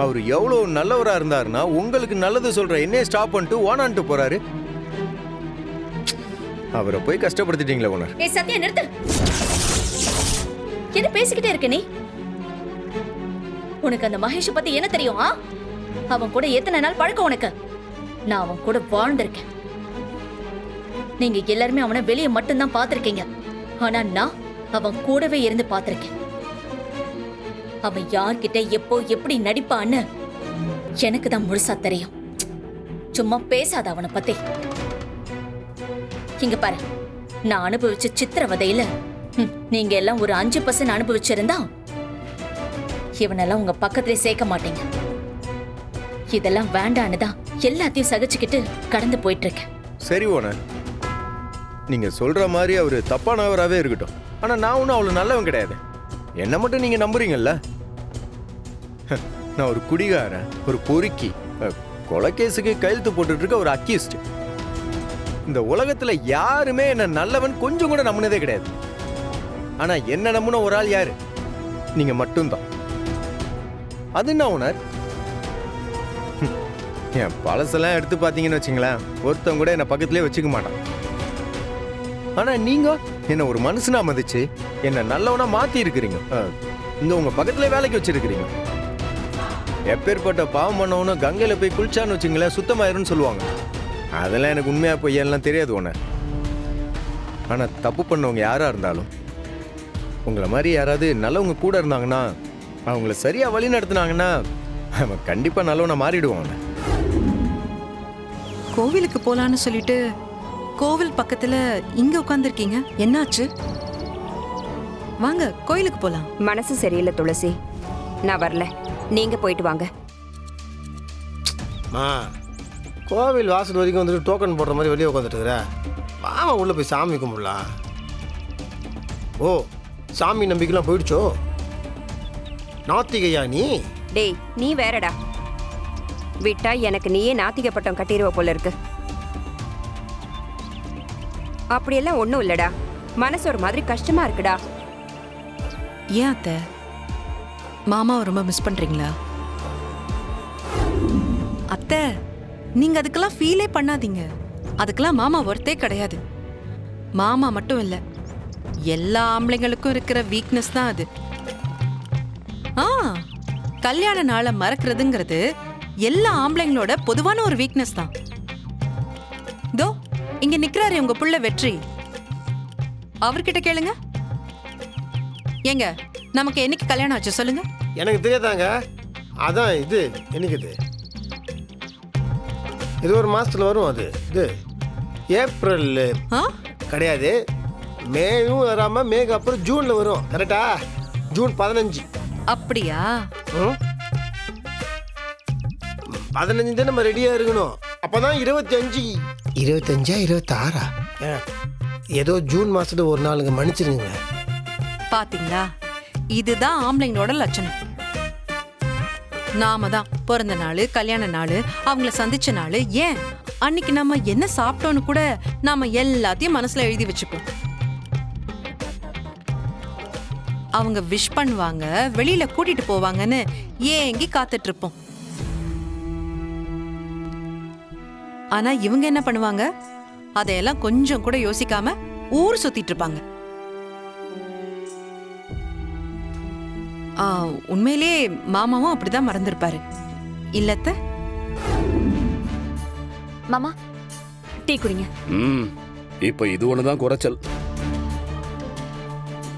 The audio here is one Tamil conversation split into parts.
அவர் எவ்வளவு நல்லவரா இருந்தாருன்னா உங்களுக்கு நல்லது சொல்ற என்னையே ஸ்டாப் பண்ணிட்டு ஓனான்ட்டு போறாரு. அவரை போய் கஷ்டப்படுத்திட்டீங்களே ஓனர். ஏய் சத்யா நிறுத்து. என்ன பேசிக்கிட்டே இருக்க நீ? உனக்கு அந்த மகேஷ் பத்தி என்ன தெரியும்? அவன் கூட எத்தனை நாள் பழக்கம் உனக்கு? நான் அவன் கூட வாழ்ந்திருக்கேன். நீங்க எல்லாருமே அவனை வெளியே மட்டும்தான் பாத்திருக்கீங்க. ஆனா நான் அவன் கூடவே இருந்து பாத்திருக்கேன். அவன் யார்கிட்ட எப்போ எப்படி நடிப்பான்னு எனக்கு தான் முழுசா தெரியும். சும்மா பேசாத அவனை பத்தி. இங்க பாரு, நான் அனுபவிச்ச சித்திரவதையில நீங்க எல்லாம் ஒரு 5% அனுபவிச்சிருந்தா இவனெல்லாம் உங்க பக்கத்திலே சேர்க்க மாட்டீங்க. இதெல்லாம் வேண்டான்னு தான் எல்லாத்தையும் சகிச்சுக்கிட்டு கடந்து போயிட்டு இருக்கேன். சரி ஓனர், நீங்க சொல்ற மாதிரி அவரு தப்பானவராகவே இருக்கட்டும். ஆனா நான் ஒன்றும் அவ்வளவு நல்லவன் கிடையாது. என்ன மட்டும் நீங்க நம்புறீங்கல்ல? நான் ஒரு குடிகாரன், ஒரு பொறுக்கி, கொலைகேஸுக்கு கையெழுத்து போட்டுட்டு இருக்க ஒரு அக்யூஸ்ட். இந்த உலகத்துல யாருமே என்ன நல்லவன் கொஞ்சம் கூட நம்பினதே கிடையாது. ஆனா என்ன நம்பின ஒரு ஆள் யாரு? நீங்க மட்டும்தான். அது என்ன ஓனர்? என் பழசெல்லாம் எடுத்து பார்த்தீங்கன்னு வச்சுங்களேன், ஒருத்தவங்க கூட என்னை பக்கத்துலேயே வச்சுக்க மாட்டான். ஆனா நீங்க என்ன ஒரு மனுஷனா மதிச்சு என்ன நல்லவனா மாத்தி இருக்கிறீங்க. இந்த உங்க பக்கத்துல வேலைக்கு வச்சிருக்கிறீங்க. எப்பேற்பட்ட பாவம் பண்ணவனும் கங்கையில போய் குளிச்சான்னு வச்சுங்களேன் சுத்தமாயிருன்னு சொல்லுவாங்க. அதெல்லாம் எனக்கு உண்மையா போய் எல்லாம் தெரியாது ஓனர். ஆனா தப்பு பண்ணவங்க யாரா இருந்தாலும் உங்களை மாதிரி யாராவது நல்லவங்க கூட இருந்தாங்கன்னா, அவங்கள சரியா வழி நடத்தினாங்கன்னா அவன் கண்டிப்பா நல்லவனா மாறிடுவான். கோவிலுக்கு போலான்னு சொல்லிட்டு கோவில் பக்கத்துல இங்க உட்கார்ந்திருக்கீங்க, என்னாச்சு? வாங்க கோயிலுக்கு போலாம். மனசு சரியில்லை துளசி, நான் வரல, நீங்க போயிட்டு வாங்க. கோவில் வாசல் வரைக்கும் வந்துட்டு டோக்கன் போடுற மாதிரி வெளியே உட்காந்துட்டு இருக்கிற. வாமா உள்ள போய் சாமி கும்பிடலாம். ஓ, சாமி நம்பிக்கைலாம் போயிடுச்சோ? நாத்திகையா நீ? டேய் நீ வேறடா, விட்டா எனக்கு நீயே நாத்திக பட்டம் கட்டிடுவ போல இருக்கு. அப்படியெல்லாம் ஒண்ணும் இல்லடா, மனசு ஒரு மாதிரி கஷ்டமா இருக்குடா. ஏன் அத்தை, மாமாவை ரொம்ப மிஸ் பண்றீங்களா? அத்தை, நீங்க அதுக்கெல்லாம் ஃபீலே பண்ணாதீங்க. அதுக்கெல்லாம் மாமா ஒர்த்தே கிடையாது. மாமா மட்டும் இல்ல, எல்லா ஆம்பளைங்களுக்கும் இருக்கிற வீக்னஸ் தான் அது. கல்யாண நாளை மறக்கிறதுங்கிறது எல்லா ஆம்பளைங்களோட பொதுவான ஒரு வீக்னஸ் தான். தோ இங்க நிக்கிறாரு உங்க புள்ள வெற்றி, அவர்கிட்ட கேளுங்க. ஏங்க, நமக்கு என்னைக்கு கல்யாணம் ஆச்சு சொல்லுங்க? எனக்கு தெரியாதாங்க. அதான் இது என்னைக்கு இது ஒரு மாசத்துல வரும். அது இது ஏப்ரல் கிடையாது, மேயும் வராம மேக்கு அப்புறம் ஜூன்ல வரும். கரெக்டா? ஜூன் 15. அப்படியா? 15 தான் நம்ம ரெடியா இருக்கணும். அப்பதான் 25. 25 26 ஏதோ ஜூன் மாசத்துல ஒரு நாளுங்க, மன்னிச்சிருங்க. பாத்தீங்களா, இதுதான் ஆம்பளைங்களோட லட்சணம். நாம தான் பிறந்த நாள், கல்யாண நாள், அவங்கள சந்திச்ச நாள், ஏன் அன்னைக்கு நம்ம என்ன சாப்பிட்டோன்னு கூட நாம எல்லாத்தையும் மனசுல எழுதி வச்சுப்போம். அவங்க விஷ் பண்ணுவாங்க, வெளியில கூட்டிட்டு போவாங்கன்னு ஏங்கி காத்துட்டு இருப்போம். ஆனா இவங்க என்ன பண்ணுவாங்க? அதையெல்லாம் கொஞ்சம் கூட யோசிக்காம ஊர் சுத்திட்டு இருப்பாங்க. உண்மையிலே மாமாவும் அப்படிதான் மறந்துருப்பாரு இல்லத்த? மாமா டீ குடிங்க. இப்ப இது ஒண்ணுதான் குறைச்சல்.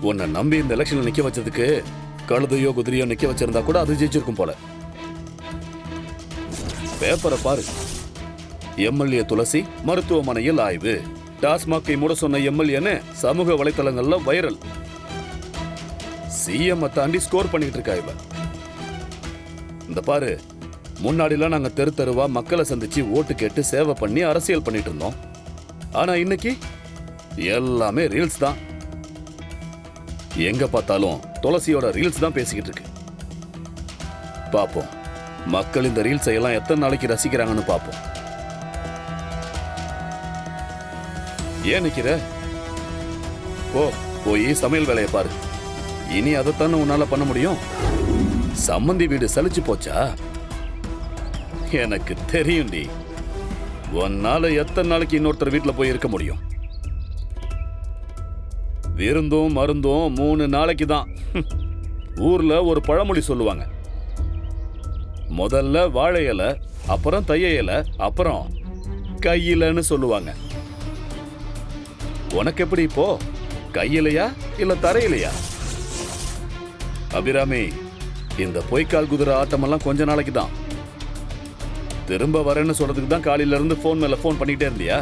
உன்னை நம்பி இந்த எலெக்ஷன்ல நிக்க வச்சதுக்கு கழுதையோ குதிரையோ நிக்க வச்சிருந்தா கூட அது ஜெயிச்சிருக்கும் போல. பேப்பரை பாரு. எம்எல்ஏ துளசி மருத்துவமனையில் ஆய்வு, டாஸ்மாகை மூட சொன்ன எம்எல்ஏன்னு சமூக வலைத்தளங்கள்ல வைரல். சிஎம் தாண்டி ஸ்கோர் பண்ணிட்டு இருக்கா இவ. இந்த பாரு, முன்னாடிலாம் நாங்க தெரு தெருவா மக்களை சந்திச்சு ஓட்டு கேட்டு சேவை பண்ணி அரசியல் பண்ணிட்டு இருந்தோம். ஆனா இன்னைக்கு எல்லாமே ரீல்ஸ் தான். எங்க பார்த்தாலும் துளசியோட ரீல்ஸ் தான் பேசிக்கிட்டு இருக்கு. பாப்போம் மக்கள் இந்த ரீல்ஸை எல்லாம் எத்தனை நாளைக்கு ரசிக்கிறாங்கன்னு பாப்போம். ஏன் நிக்கிற? போய் சமையல் வேலையை பாரு. இனி அதைத்தானே உன்னால பண்ண முடியும். சம்மந்தி வீடு சலிச்சு போச்சா? எனக்கு தெரியும்டி. உன்னால எத்தனை நாளைக்கு இன்னொருத்தர் வீட்டுல போய் இருக்க முடியும்? விருந்தும் மருந்தும் 3 நாளைக்கு தான். ஊர்ல ஒரு பழமொழி சொல்லுவாங்க, முதல்ல வாழை இலை, அப்புறம் தைய இலை, அப்புறம் கையிலன்னு சொல்லுவாங்க. உனக்கு எப்படி இப்போ? கையிலையா இல்ல தரையிலையா? அபிராமி, இந்த பொய்க்கால் குதிரை ஆட்டமெல்லாம் கொஞ்ச நாளைக்கு தான். திரும்ப வரேன்னு சொல்றதுக்கு தான் காலையில இருந்து போன் மேல போன் பண்ணிட்டே இருந்தியா?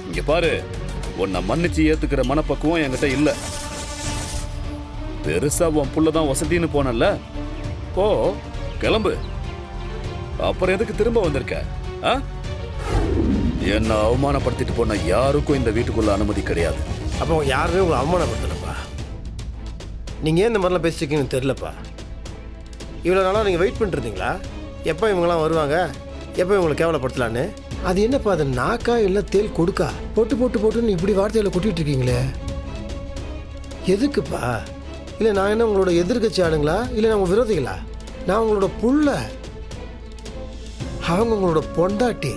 இங்க பாரு, உன்னை மன்னிச்சு ஏத்துக்கிற மனப்பக்குவம் என்கிட்ட இல்ல. பெருசா உன் புள்ளதான் வசதின்னு போனல, போ கிளம்பு. அப்புறம் எதுக்கு திரும்ப வந்திருக்க? என்ன அவமானப்படுத்திட்டு போன யாருக்கும் இந்த வீட்டுக்குள்ள அனுமதி கிடையாது. அப்போ யாருமே உங்களை அவமானப்படுத்தலப்பா. நீங்கள் ஏன் இந்த மாதிரிலாம் பேசிருக்கீங்கன்னு தெரிலப்பா. இவ்வளோ நாளாக நீங்கள் வெயிட் பண்ணிருந்தீங்களா? எப்போ இவங்கெல்லாம் வருவாங்க, எப்போ இவங்களை கேவலப்படுத்தலான்னு? அது என்னப்பா, அது நாக்கா இல்லை தேல் கொடுக்கா? போட்டு போட்டு போட்டுன்னு இப்படி வார்த்தையில் கொட்டிகிட்டு இருக்கீங்களே, எதுக்குப்பா? இல்லை நான் என்ன உங்களோட எதிர்கட்சி ஆளுங்களா? இல்லை நான் உங்கள் விரோதிகளா? நான் உங்களோட புள்ள, அவங்க உங்களோட பொண்டாட்டி.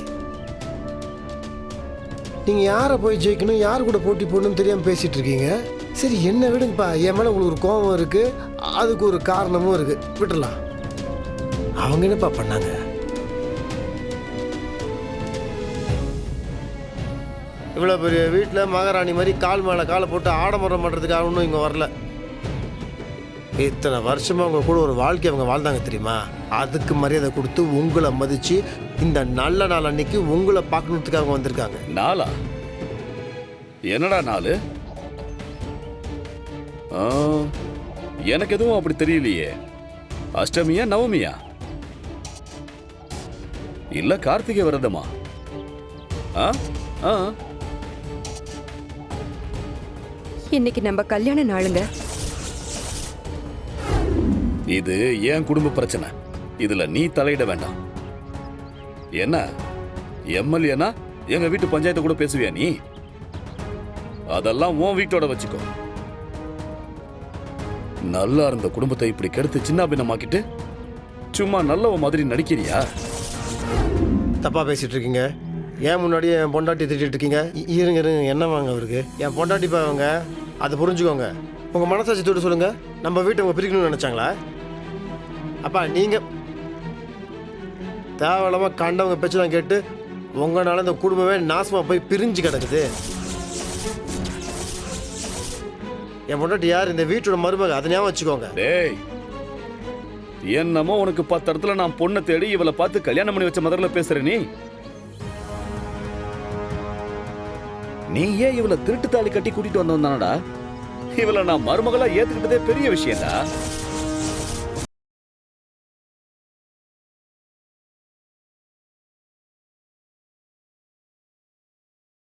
நீங்கள் யாரை போய் ஜெயிக்கணும், யார் கூட போட்டி போடணும்னு தெரியாமல் பேசிகிட்டு இருக்கீங்க. சரி என்ன விடுங்கப்பா, என் மேலே உங்களுக்கு ஒரு கோபம் இருக்குது, அதுக்கு ஒரு காரணமும் இருக்குது, விட்டுடலாம். அவங்க என்னப்பா பண்ணாங்க? இவ்வளோ பெரிய வீட்டில் மகாராணி மாதிரி கால் மேலே காலை போட்டு ஆடம்பரம் பண்ணுறதுக்காக ஒன்றும் இங்கே வரல. இத்தனை வருஷமாக அவங்க கூட ஒரு வாழ்க்கை அவங்க வாழ்ந்தாங்க தெரியுமா? அதுக்கு மரியாதை கொடுத்து உங்களை மதித்து இந்த நல்ல நாள் அன்னைக்கு உங்களை பார்க்கணுன்றதுக்காக அவங்க வந்திருக்காங்க. நாளா? என்னடா நாளு? எனக்கு எதுவும் அப்படி தெரியலையே. அஷ்டமியா நவமியா இல்ல கார்த்திகை விரதமா? இன்னைக்கு நம்ம கல்யாண நாளுங்க. இது என் குடும்ப பிரச்சனை, இதுல நீ தலையிட வேண்டாம். என்ன எம்எல்ஏனா எங்க வீட்டு பஞ்சாயத்தை கூட பேசுவியா நீ? அதெல்லாம் உன் வீட்டோட வச்சுக்கோ. நல்லா இருந்த குடும்பத்தை இப்படி கெடுத்து சின்ன பின்னமாக்கிட்டு சும்மா நல்லவ மாதிரி நடிக்கிறியா? தப்பா பேசிட்டு இருக்கீங்க. ஏன் முன்னாடியே என் பொண்டாட்டி திட்டிட்டு இருக்கீங்க? இருங்க இருங்க, என்ன வாங்க அவருக்கு? என் பொண்டாட்டி பாவங்க, அதை புரிஞ்சுக்கோங்க. உங்கள் மனசாட்சி தொட்டு சொல்லுங்க, நம்ம வீட்டை அவங்க பிரிக்கணும்னு நினச்சாங்களா? அப்பா நீங்கள் தேவையில்லாமல் கண்டவங்க பேச்செல்லாம் கேட்டு உங்களால் இந்த குடும்பமே நாசமாக போய் பிரிஞ்சு கிடக்குது. என் பொண்டாட்டி யார்? இந்த வீட்டோட மருமக, அதை ஞாபகம் வச்சுக்கோங்க. டேய், என்னமோ உனக்கு 10 இடத்துல நான் பொண்ணை தேடி இவளை பார்த்து கல்யாணம் பண்ணி வச்ச மதர்ல பேசுற நீ ஏன் இவளை திருட்டு தாலி கட்டி கூட்டிட்டு வந்தவன் தானடா? இவளை நான் மருமகளா ஏத்துக்கிட்டதே பெரிய விஷயம்டா.